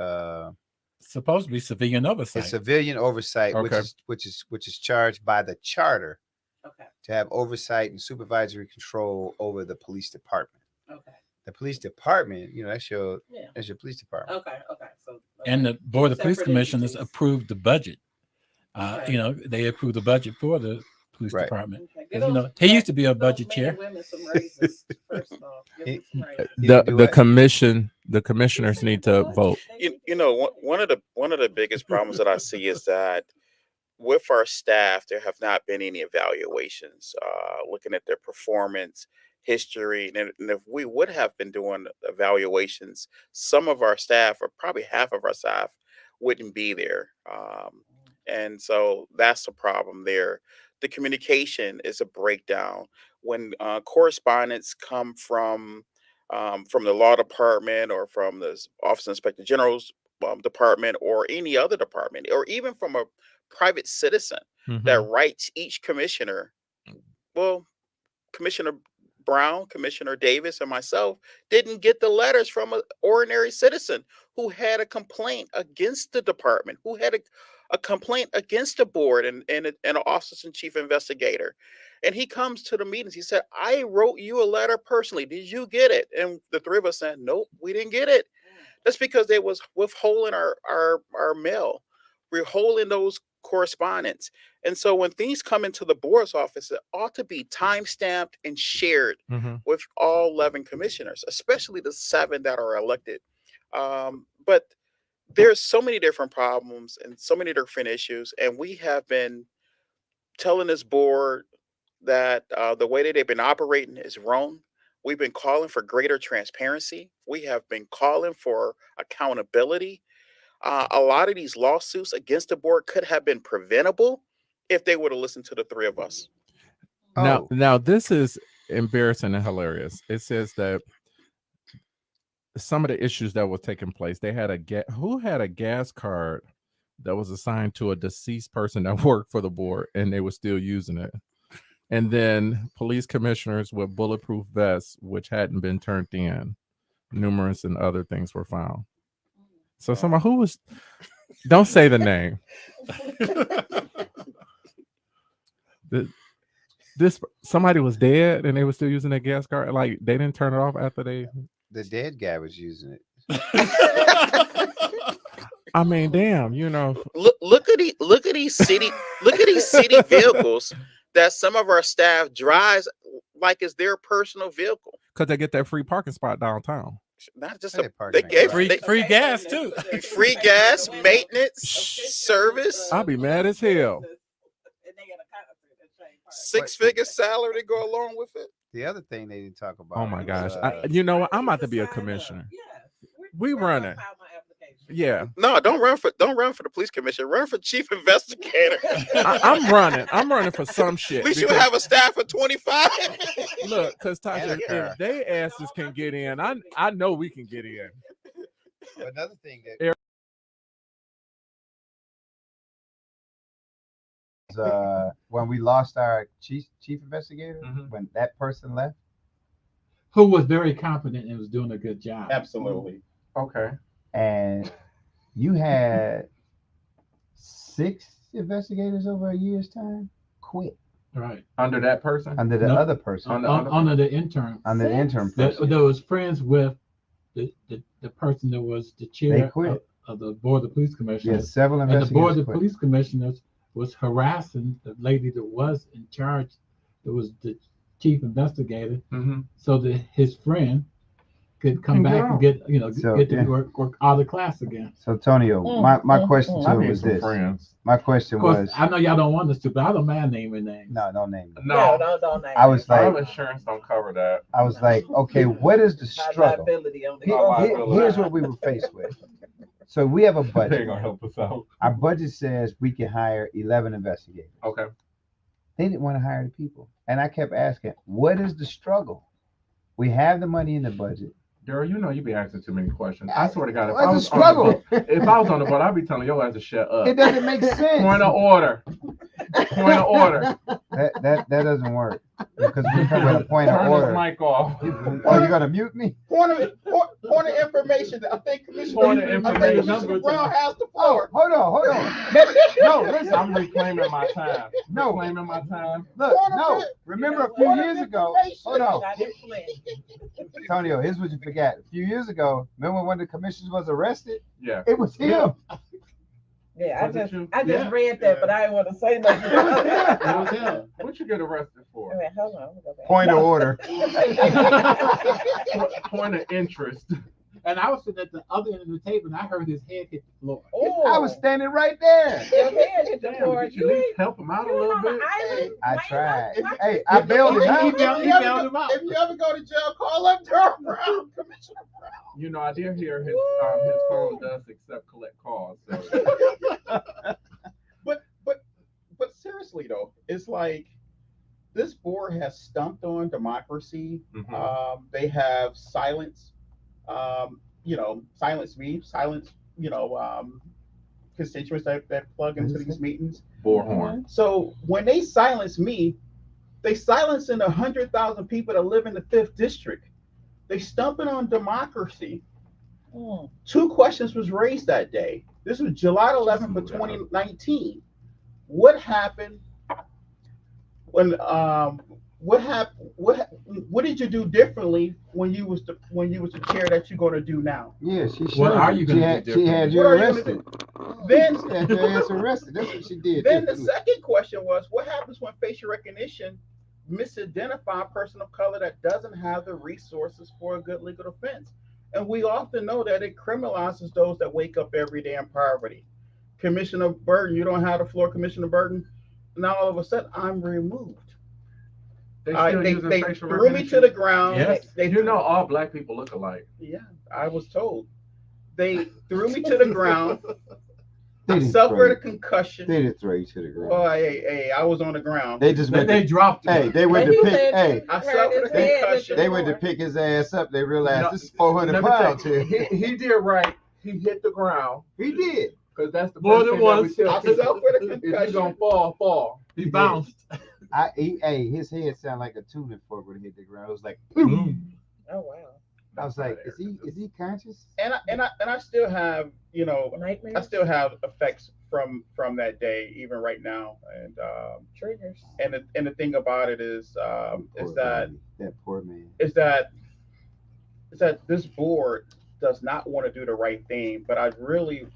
Supposed to be civilian oversight. civilian oversight, Okay. which is charged by the charter Okay. to have oversight and supervisory control over the police department. Okay. The police department, that's your Yeah. police department. Okay. Okay. So. And the board of police Separate commissioners entities. approved the budget. Okay. They approved the budget for the police Right. department. Okay. 'Cause, he used to be a budget Those men and chair. women some raises, first off. Give them some raises. The commissioners need to vote. you know, one of the biggest problems that I see is that with our staff, there have not been any evaluations, looking at their performance history. And if we would have been doing evaluations, some of our staff, or probably half of our staff, wouldn't be there. And so that's the problem there. The communication is a breakdown. When correspondence come from from the law department or from the Office of Inspector General's department or any other department, or even from a private citizen that writes each commissioner. Well, Commissioner Brown, Commissioner Davis, and myself didn't get the letters from an ordinary citizen who had a complaint against the department, who had a complaint against the board and an assistant chief investigator. And he comes to the meetings. He said, I wrote you a letter personally. Did you get it? And the three of us said, nope, we didn't get it. That's because they was withholding our mail. We're holding those correspondence. And so when things come into the board's office, it ought to be time-stamped and shared with all 11 commissioners, especially the 7 that are elected. But there's so many different problems and so many different issues. And we have been telling this board that the way that they've been operating is wrong. We've been calling for greater transparency. We have been calling for accountability. A lot of these lawsuits against the board could have been preventable if they would have listened to the three of us. Now this is embarrassing and hilarious. It says that some of the issues that were taking place, they had who had a gas card that was assigned to a deceased person that worked for the board, and they were still using it. And then police commissioners with bulletproof vests, which hadn't been turned in. Numerous and other things were found. So someone who was, don't say the name. This somebody was dead and they were still using their gas card. Like they didn't turn it off after they. The dead guy was using it. I mean, damn, you know. Look at these city vehicles that some of our staff drives like it's their personal vehicle. Because they get that free parking spot downtown. Not just they gave free gas too. Free gas, maintenance, service. I'll be mad as hell. 6-figure salary to go along with it. The other thing they didn't talk about. Oh my gosh! You know what? I'm about to be a commissioner. We running. Yeah. No, don't run for the police commissioner. Run for chief investigator. I'm running for some shit. At least you have a staff of 25. Look, because Tasha, if they asses can get in, I know we can get in. Another thing that when we lost our chief investigator, when that person left, who was very competent and was doing a good job. Absolutely. Okay. And you had 6 investigators over a year's time quit. Right. Under that person? Under the other person. Under the intern. Under the intern person. That was friends with the person that was the chair of the board of police commissioners. Yes, several investigators. And the board of police commissioners was harassing the lady that was in charge, that was the chief investigator, so that his friend could come back and get to work out of class again. So Tonio, my question to him was this. My question was, I know y'all don't want us to, but I don't mind naming names. No, don't name them. No, don't name. I was like, our insurance don't cover that. I was like, okay, what is the struggle? Here's what we were faced with. So we have a budget. They're gonna help us out. Our budget says we can hire 11 investigators. Okay. They didn't want to hire the people, and I kept asking, what is the struggle? We have the money in the budget. Darryl, you know you be asking too many questions. I swear to God, if What's the struggle? If I was on the board, I'd be telling your ass to shut up. It doesn't make sense. Point of order. Point of order. That doesn't work because we come with a point of order. Turn this mic off. Oh, you gonna mute me? Point of information. I think Commissioner Brown has the floor. Hold on. No, listen. I'm reclaiming my time. No. Reclaiming my time. Look, no. Remember a few years ago. Hold on. Antonio, here's what you forgot. A few years ago, remember when the commissioner was arrested? Yeah. It was him. Yeah, I just read that, but I didn't want to say nothing. What you get arrested for? Wait, hold on. Go back. Point of order. Point of interest. And I was sitting at the other end of the table, and I heard his head hit the floor. Ooh. I was standing right there. Your head hit the floor. Did you at least help him out a little bit? I tried. Hey, I bailed him out. He bailed him out. If you ever go to jail, call up Darryl Brown, Commissioner Brown. You know, I did hear his phone does accept collect calls. So. But seriously though, it's like this board has stumped on democracy. Mhm. They have silenced, silence me, silence, constituents that plug into these meetings. Bullhorn. So when they silence me, they silencing 100,000 people that live in the 5th district. They stumping on democracy. 2 questions was raised that day. This was July 11th of 2019. What happened when what did you do differently when you was the chair that you're going to do now? Yeah, she What are you going to do? She had you What are you arrested. Then She had your ass arrested. That's what she did. Then the second question was, what happens when facial recognition misidentify a person of color that doesn't have the resources for a good legal defense? And we often know that it criminalizes those that wake up every day in poverty. Commissioner Burton, you don't have the floor, Commissioner Burton. Now all of a sudden, I'm removed. They threw me to the ground. Yes. You know, all black people look alike. Yeah, I was told. They threw me to the ground. They I didn't suffered a concussion. They didn't throw you to the ground. Oh, hey, I was on the ground. They just went. They dropped you. Hey, they went to pick. Hey, I suffered a concussion. they went to pick his ass up. They realized this is 400 pounds here. He did right. He hit the ground. He did. Because that's the More first than thing once. that we I tell people. suffered a If you're concussion. gonna fall. He bounced. Hey, his head sounded like a tuning fork when he hit the ground. It was like, Mm. Oh wow. I was like, is he conscious? And I still have, Nightmares. I still have effects from that day, even right now. And triggers. and the thing about it is that Poor man. is that this board does not want to do the right thing. But I really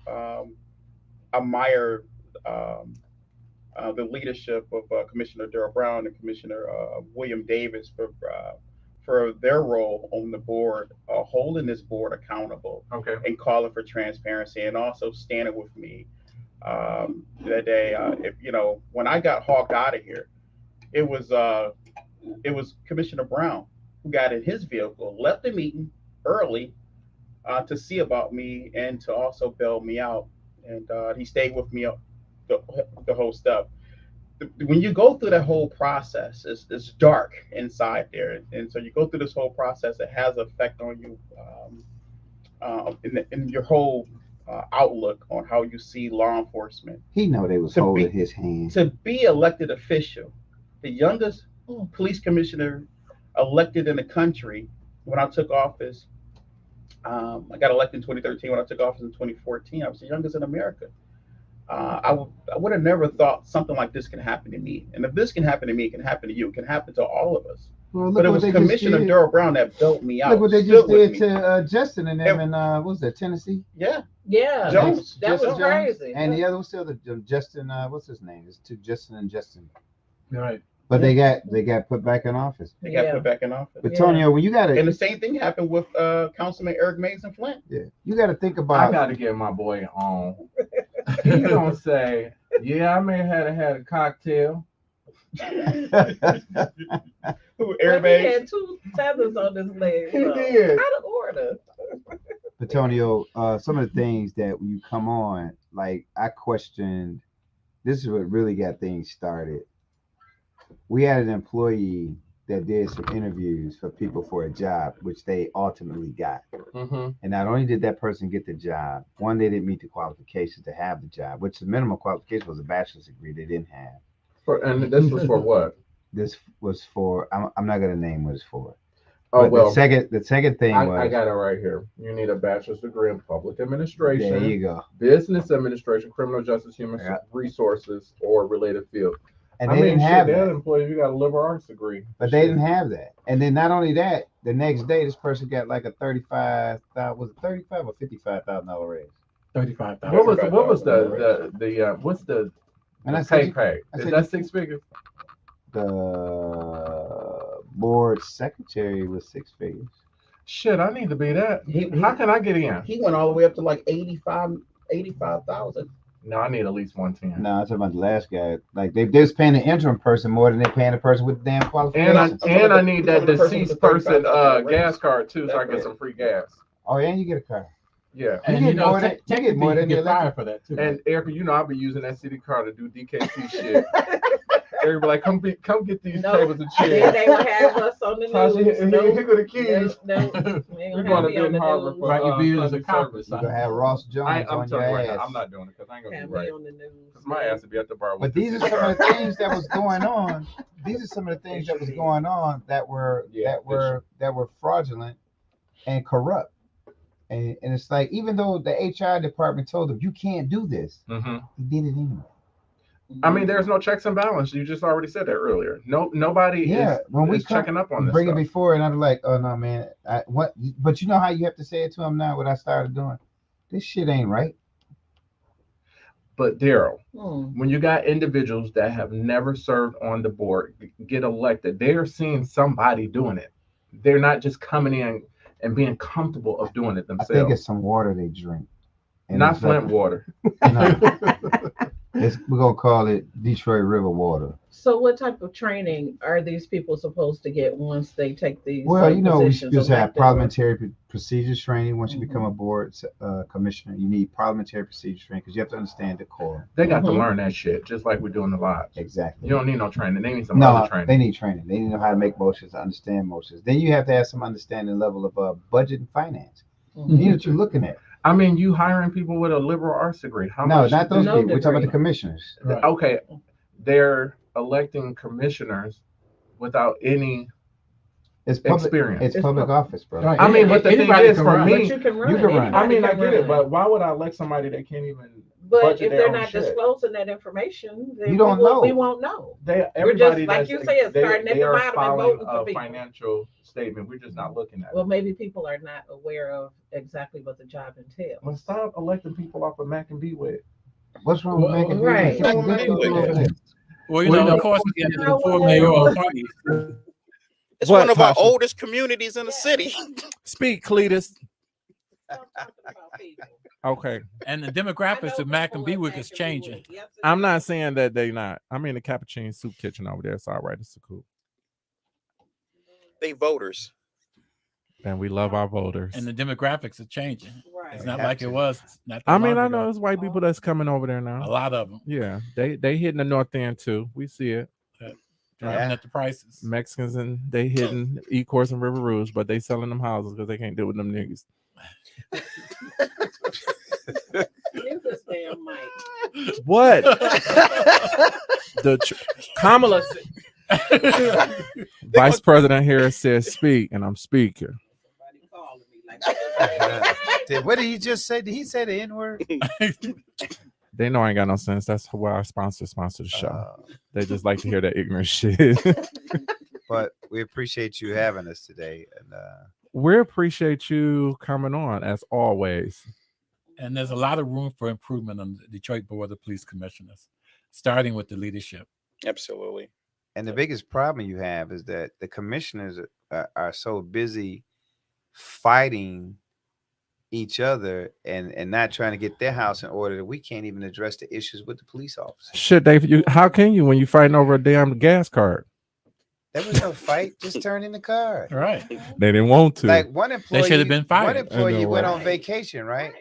admire the leadership of Commissioner Darryl Brown and Commissioner William Davis for their role on the board, holding this board accountable. Okay. And calling for transparency, and also standing with me that day. When I got hawked out of here, it was Commissioner Brown who got in his vehicle, left the meeting early to see about me and to also bail me out, and he stayed with me the whole stuff. When you go through that whole process, it's dark inside there, and so you go through this whole process. It has an effect on you in your whole outlook on how you see law enforcement. He know they was holding his hand. To be elected official, the youngest police commissioner elected in the country when I took office. I got elected in 2013. When I took office in 2014, I was the youngest in America. I would have never thought something like this can happen to me. And if this can happen to me, it can happen to you. It can happen to all of us. Well, but it was Commissioner Darryl Brown that built me out. Look what they just did to Justin and them in what was that, Tennessee? Yeah. Jones. That Justin was crazy. And the other was still the Justin. What's his name? It's two Justin and Justin. Right. But they got put back in office. They got put back in office. But Tonio, when you got to, and the same thing happened with Councilman Eric Mason Flint. Yeah, you got to think about. I got to get my boy on. He's gonna say, "Yeah, I may have had a cocktail." Who Eric He had 2 feathers on his leg. He did. Out of order. But Tonio, some of the things that when you come on, like I questioned. This is what really got things started. We had an employee that did some interviews for people for a job, which they ultimately got. Mm-hmm. And not only did that person get the job, one, they didn't meet the qualifications to have the job, which the minimum qualification was a bachelor's degree they didn't have. And this was for what? This was for, I'm not going to name what it's for. Oh, but well, the second thing was. I got it right here. You need a bachelor's degree in public administration. There you go. Business administration, criminal justice, human resources, or related field. And they didn't have that. Employees, you got a liberal arts degree. But they didn't have that. And then not only that, the next day this person got like a $35,000, was it $35,000 or $55,000 raise? $35,000. What was the what's the pay? Is that 6 figures? The board secretary was 6 figures. Shit, I need to be that. How can I get in? He went all the way up to like 85,000. No, I need at least 110. No, I'm talking about the last guy. Like they was paying the interim person more than they paying the person with the damn qualifications. And I need that deceased person gas card too, so I get some free gas. Oh yeah, and you get a car. Yeah, and you get more than fired for that too. And Erica, I'll be using that city card to do DKC shit. They'd be like, come get these No. tables and Then chairs. they would have us on the Tasha, news. here No, go the keys. no, We're going to Ben Harbor for Write your bills Sunday and copy. service. You gonna have Ross Jones I'm on telling your you right ass. now, I'm not doing it because I ain't gonna have do me right. on the news. Because my ass would be at the bar. But these are some of the things that was going on. These are some of the things that was going on that were fraudulent and corrupt. And it's like, even though the HR department told them you can't do this, Mm-hmm. he did it anyway. I mean, there's no checks and balance. You just already said that earlier. Nobody is checking up on this bring stuff. it before, and I'm like, oh no, man, what? But you know how you have to say it to him now. What I started doing, this shit ain't right. But Darryl, when you got individuals that have never served on the board get elected, they're seeing somebody doing it. They're not just coming in and being comfortable of doing it themselves. I think it's some water they drink. And not Flint water. No. We're gonna call it Detroit River water. So, what type of training are these people supposed to get once they take these? Well, you know, we just have elected? parliamentary procedures training. Once you become a board commissioner, you need parliamentary procedures training because you have to understand the core. They got to learn that shit, just like we're doing the live. Exactly. You don't need no training. They need some other training. They need training. They need to know how to make motions, understand motions. Then you have to have some understanding level of budget and finance. You know what you're looking at. I mean, you hiring people with a liberal arts degree. How no, much? not those people. We're talking about the commissioners. Right. Okay, they're electing commissioners without any experience. It's public office, bro. Right. I mean, but the thing is, for me, you can run. I mean, I get it, but why would I elect somebody that can't even? But if they're not disclosing that information, then you don't know. We won't know. We're just like you said, starting at the bottom and voting for people. Financial statement. We're just not looking at it. Well, maybe people are not aware of exactly what the job entails. Well, stop electing people off of Mac and B with. What's wrong with Mac and B? Right. Well, you know, of course, we get into the 4 mayoral parties. It's one of our oldest communities in the city. Speak, Cletus. Okay. And the demographics of Mac and Bewick is changing. I'm not saying that they not. I mean, the Cappuccino Soup Kitchen over there. It's all right. It's cool. They voters. And we love our voters. And the demographics are changing. Right. It's not like it was. I mean, I know there's white people that's coming over there now. A lot of them. Yeah. They hitting the North End too. We see it. Driving at the prices. Mexicans and they hitting Ecorse and River Rouge, but they selling them houses because they can't deal with them niggas. What? Kamala Vice President Harris says speak, and I'm speaking. What did he just say? Did he say the N-word? They know I ain't got no sense. That's why our sponsor the show. They just like to hear that ignorant shit. But we appreciate you having us today, and we appreciate you coming on as always. And there's a lot of room for improvement on the Detroit Board of Police Commissioners, starting with the leadership. Absolutely. And the biggest problem you have is that the commissioners are so busy fighting each other and not trying to get their house in order that we can't even address the issues with the police officers. Shit, Dave, how can you when you fighting over a damn gas card? There was no fight, just turn in the car. Right. They didn't want to. Like one employee, they should have been fired. One employee went on vacation, right?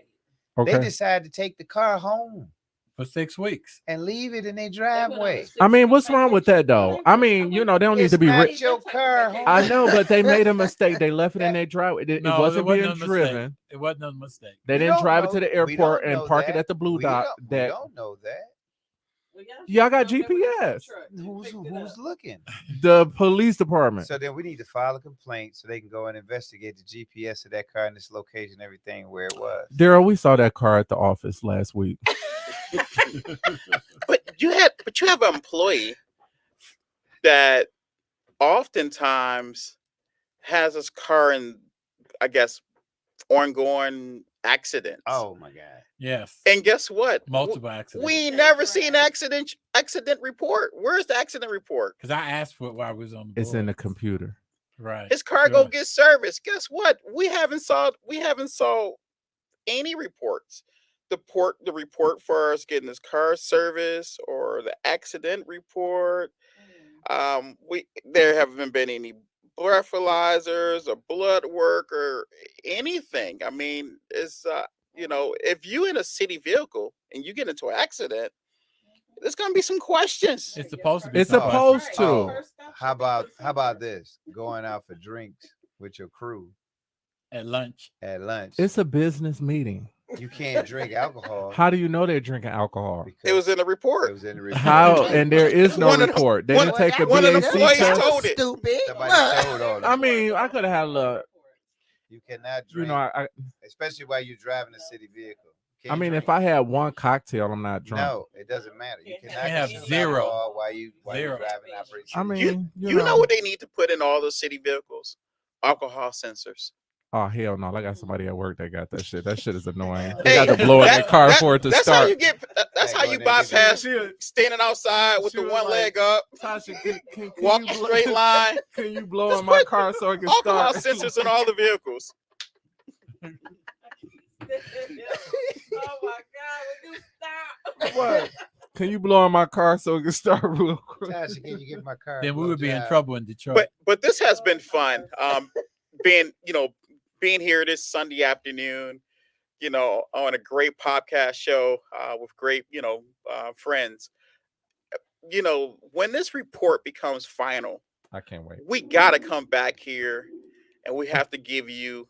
Okay. They decided to take the car home for 6 weeks and leave it in their driveway. I mean, what's wrong with that though? I mean, you know, they don't need to be rich. Your car home. I know, but they made a mistake. They left it in their driveway. It wasn't being driven. It wasn't a mistake. They didn't drive it to the airport and park it at the Blue Dot. We don't know that. Y'all got GPS. Who's looking? The police department. So then we need to file a complaint so they can go and investigate the GPS of that car and its location, everything where it was. Darryl, we saw that car at the office last week. But you have an employee that oftentimes has his car in, I guess, ongoing accidents. Oh my God. Yes. And guess what? Multiple accidents. We ain't never seen accident report. Where's the accident report? Because I asked for it while I was on the board. It's in the computer. Right. His car go get service. Guess what? We haven't saw any reports. The report for us getting his car service or the accident report. There haven't been any breathalyzers or blood work or anything. I mean, it's if you in a city vehicle and you get into an accident, there's gonna be some questions. It's supposed to be. It's some questions. supposed to. Oh, how about this? Going out for drinks with your crew At lunch. at lunch. It's a business meeting. You can't drink alcohol. How do you know they're drinking alcohol? because It was in the report. It was in the report. How? And there is no One of the- report. They one- didn't take a one of the BAC employees test. told it. Stupid. Somebody Look. told on them. I mean, I could have had a look. You cannot You drink, know, I especially while you're driving a city vehicle. I mean, if I had one cocktail, I'm not drunk. No, it doesn't matter. You cannot have consume zero. alcohol while you're Zero. driving and operating. I city mean, You know what they need to put in all those city vehicles? Alcohol sensors. Oh hell no! I got somebody at work that got that shit. That shit is annoying. Hey, They got to blow in their car that- for it to That's start. how you get. That's Hey, how go you ahead and get bypass standing outside with She the was one like, leg up, Tasha, can walk you a blow- straight line. Can you blow Just in my put car so it can Alcohol start? sensors in all the vehicles. Oh my God, would you stop? What? Can you blow in my car so it can start real quick? Tasha, can you get my car? Then we would be in blowjob? trouble in Detroit. But this has been fun. Being here this Sunday afternoon, on a great podcast show with great, friends. When this report becomes final, I can't wait. we gotta come back here and we have to give you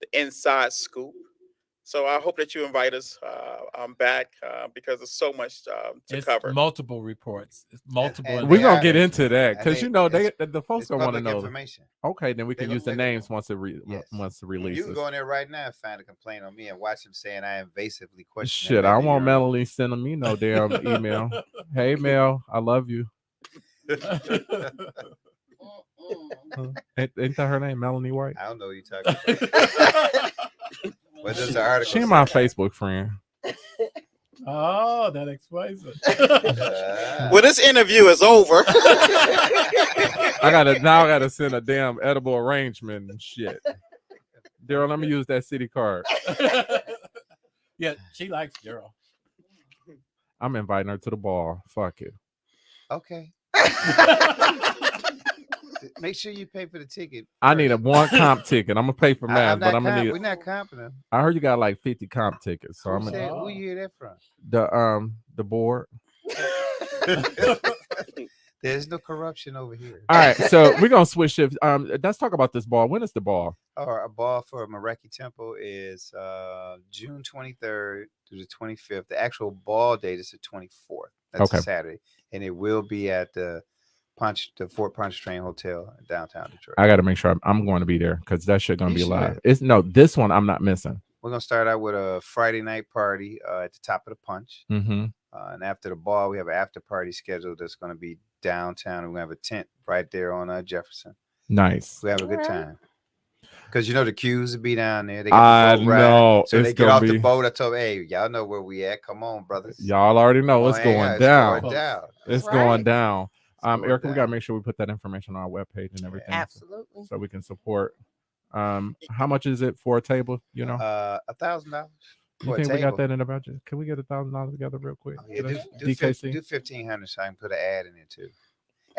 the inside scoop. So I hope that you invite us back because there's so much to It's cover. multiple reports. It's multiple. And We're they gonna are- get into that I because think the folks It's gonna want to public know. information. Okay, then we They can go- use the they go- names once it Yes. once the You release. can go in there right now and find a complaint on me and watch them saying I invasively question. Shit, I want Melanie sending me no damn email. Hey Mel, I love you. Ain't that her name, Melanie White? I don't know what you're talking about. But there's an article. She my Facebook friend. Oh, that explains it. When this interview is over, I gotta send a damn edible arrangement and shit. Darryl, let me use that city card. Yeah, she likes Darryl. I'm inviting her to the ball. Fuck it. Okay. Make sure you pay for the ticket. I need a one comp ticket. I'm gonna pay for math, but I'm gonna need. We're not comping them. I heard you got like 50 comp tickets, so I'm Who, gonna said, who you hear that from? the board. There's no corruption over here. All right, so we're gonna switch shifts. Let's talk about this ball. When is the ball? Or a ball for Meraki Temple is June 23rd through the 25th. The actual ball date is the 24th. That's Okay. a Saturday, and it will be at the Fort Pontchartrain Hotel in downtown Detroit. I got to make sure I'm going to be there because that shit gonna You be live. should. It's no, this one I'm not missing. We're gonna start out with a Friday night party at the top of the Punch, Mm-hmm. and after the ball, we have an after party scheduled that's gonna be downtown, and we have a tent right there on Jefferson. Nice. We have a good Alright. time. Because the queues will be down there. They I the boat ride. know. So they It's get gonna off be. the boat. I told them, hey, y'all know where we at. Come on, brothers. Y'all already know Come it's on, hang going out. down. It's going down. It's Right. going down. going Erica, we gotta down. make sure we put that information on our webpage and everything, Absolutely. so we can support. How much is it for a table? You know, $1,000. you think we got that in the budget? Can we get $1,000 together real quick? Oh, yeah, for do, this? do, DKC? do 1,500 so I can put an ad in there too.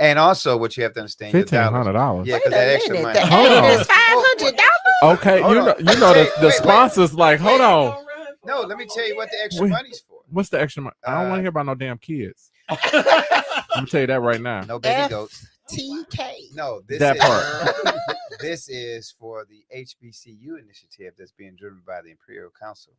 And also, what you have to understand, your dollars. $1,500. Yeah, Wait because a that extra minute. money. The Hold ad on. is $500. Okay, Hold you on. know Wait, the wait. sponsors like, hold on. No, let me tell you what the extra Wait. money's for. What's the extra money? I don't want to hear about no damn kids. I'm gonna tell you that right now. No baby goats. TK. No, this That is part. this is for the HBCU initiative that's being driven by the Imperial Council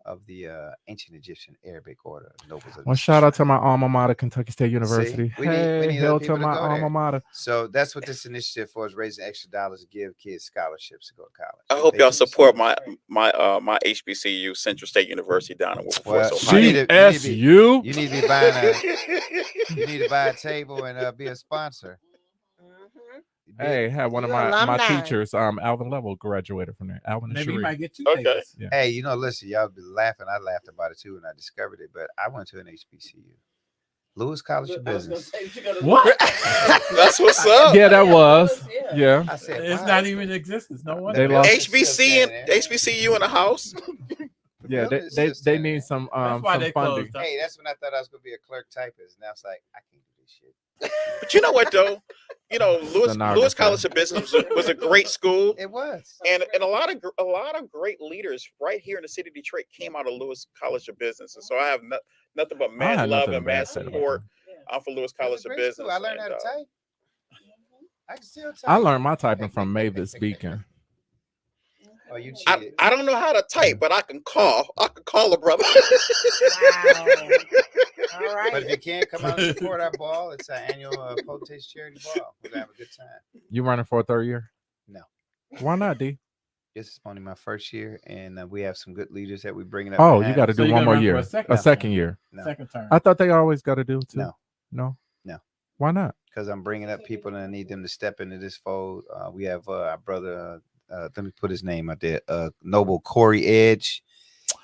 of the Ancient Egyptian Arabic Order of Nobles. of Well, shout out to my alma mater, Kentucky State University. we need Hey, other hail people to to my go there. alma mater. So that's what this initiative for, is raising extra dollars to give kids scholarships to go to college. I hope y'all HBCUs. support my HBCU, Central State University down in Wilberforce, Well, Ohio. you need to- CSU. You need to be buying you need to buy a table and be a sponsor. Be- Hey, had one of You my alumni. teachers, Alvin Level, graduated from there. Alvin and Maybe you Cherie. might get two Okay. tables. Hey, listen, y'all be laughing. I laughed about it too when I discovered it, but I went to an HBCU. Lewis College of Business. What? That's what's up. Yeah, that was. Yeah. I said, It's wow. not even in existence. No wonder. They lost- HBCU in the house. The Yeah, building's they still standing need there. some That's why some they funding. closed up. Hey, that's when I thought I was gonna be a clerk typist, and I was like, I can't do this shit. But you know what though? You know, Lewis Stenographer. College of Business was a great school, It was. and a lot of great leaders right here in the city of Detroit came out of Lewis College of Business, and so I have nothing but I mad had love nothing and bad mad to say about support them. for Lewis It was College a of great Business. school. I learned how and, to type. I can still type. I learned my typing from Mavis Beacon. Oh, you I cheated. don't know how to type, but I can call. I can call a brother. Wow. All right. But if you can't come out and support our ball, it's our annual quotation charity ball. We're gonna have a good time. You running for a third year? No. Why not, D? This is only my first year, and we have some good leaders that we bringing up. Oh, you behind got to us. do you one gotta more run for year, a a second year. No. Second term. I thought they always got to do two. No. No. No. Why not? Because I'm bringing up people and I need them to step into this fold. We have our brother. Let me put his name out there. Noble Corey Edge.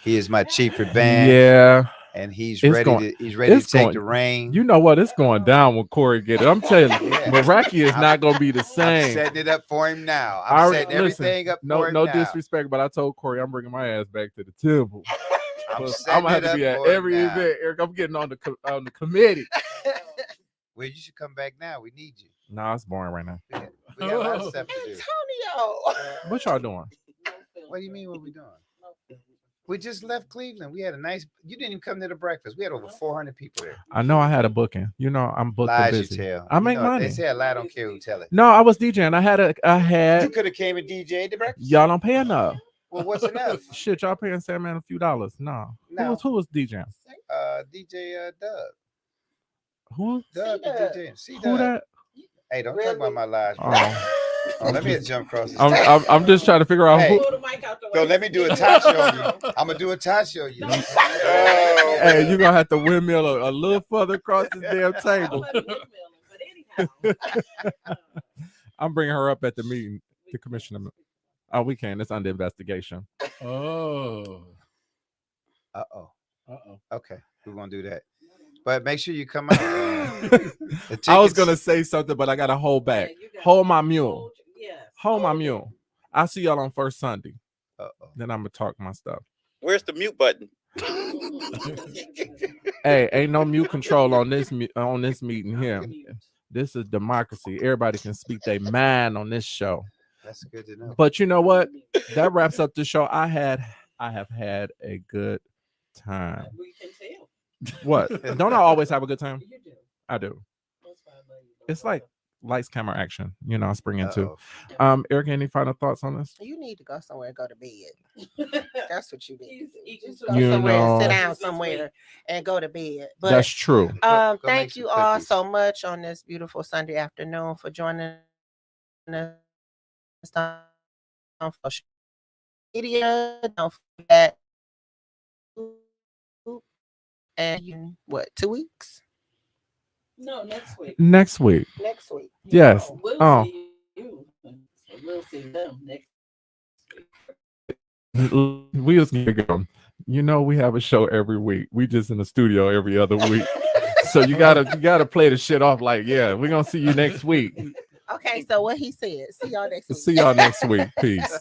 He is my chief for band. Yeah. And he's It's ready going- to take going- the reign. You know what? It's going down when Corey get it. I'm telling you, Yeah. Meraki is not going to be the I'm same. setting it up for him now. I I'm already- setting everything up No, for him no now. disrespect, but I told Corey I'm bringing my ass back to the temple. I'm I'm setting gonna have it to up be at for him every now. event. Eric, I'm getting on the committee. Well, you should come back now. We need you. Nah, it's boring right now. We got a lot of stuff to do. Antonio. What y'all doing? What do you mean? What we doing? We just left Cleveland. We had a nice. You didn't even come to the breakfast. We had over 400 people there. I know I had a booking. You know I'm booked and Lies you busy. tell. I make You know, money. They say a lie. Don't care who tell it. No, I was DJing. I You had. could have came and DJ at the breakfast. Y'all don't pay enough. Well, what's enough? Shit, y'all paying Sandman a few dollars. No. No. Who was DJing? DJ Dub. Who? Dub is C-Dub. DJing. See Who that? Hey, don't talk about my lies. bro. Oh. Oh, let me jump across the I'm just trying to figure out Hey. who. Pull the mic out the So way. let me do a tie show on you. I'm gonna do a tie show on you. Oh, Hey, you're gonna have to windmill a little further across this damn I'm table. not a windmiller, but anyhow. I'm bringing her up at the meeting, the commissioner. Oh, we can. It's under investigation. Oh. Uh-oh. Uh-oh. Okay, we're gonna do that. But make sure you come out. The I was tickets- gonna say something, but I gotta hold back. Yeah, you got- Hold my mule. Yes. Hold my Hold it. mule. I'll see y'all on first Sunday. Uh-oh. Then I'm gonna talk my stuff. where's the mute button? Hey, ain't no mute control on this meeting here. This is democracy. Everybody can speak their mind on this show. That's good to know. But you know what? That wraps up the show. I have had a good time. We can tell. What? Don't I always have a good time? You do. I do. That's why I love you. It's like lights, camera, action. You know, I spring into. Uh-oh. Eric, any final thoughts on this? You need to go somewhere and go to bed. That's what you need. He's eating Just go You somewhere and sit know- down somewhere and go to bed. But That's true. Go make thank some you all cookies. so much on this beautiful Sunday afternoon for joining us on social media. Don't forget. And you, what, 2 weeks? No, next week. Next week. Next week. Yes. We'll Oh. see you. So we'll see them next We just need to go. You know, we have a show every week. We just in the studio every other week. So you gotta play the shit off like, yeah, we're gonna see you next week. Okay, so what he said. See y'all next week. See y'all next week. Peace.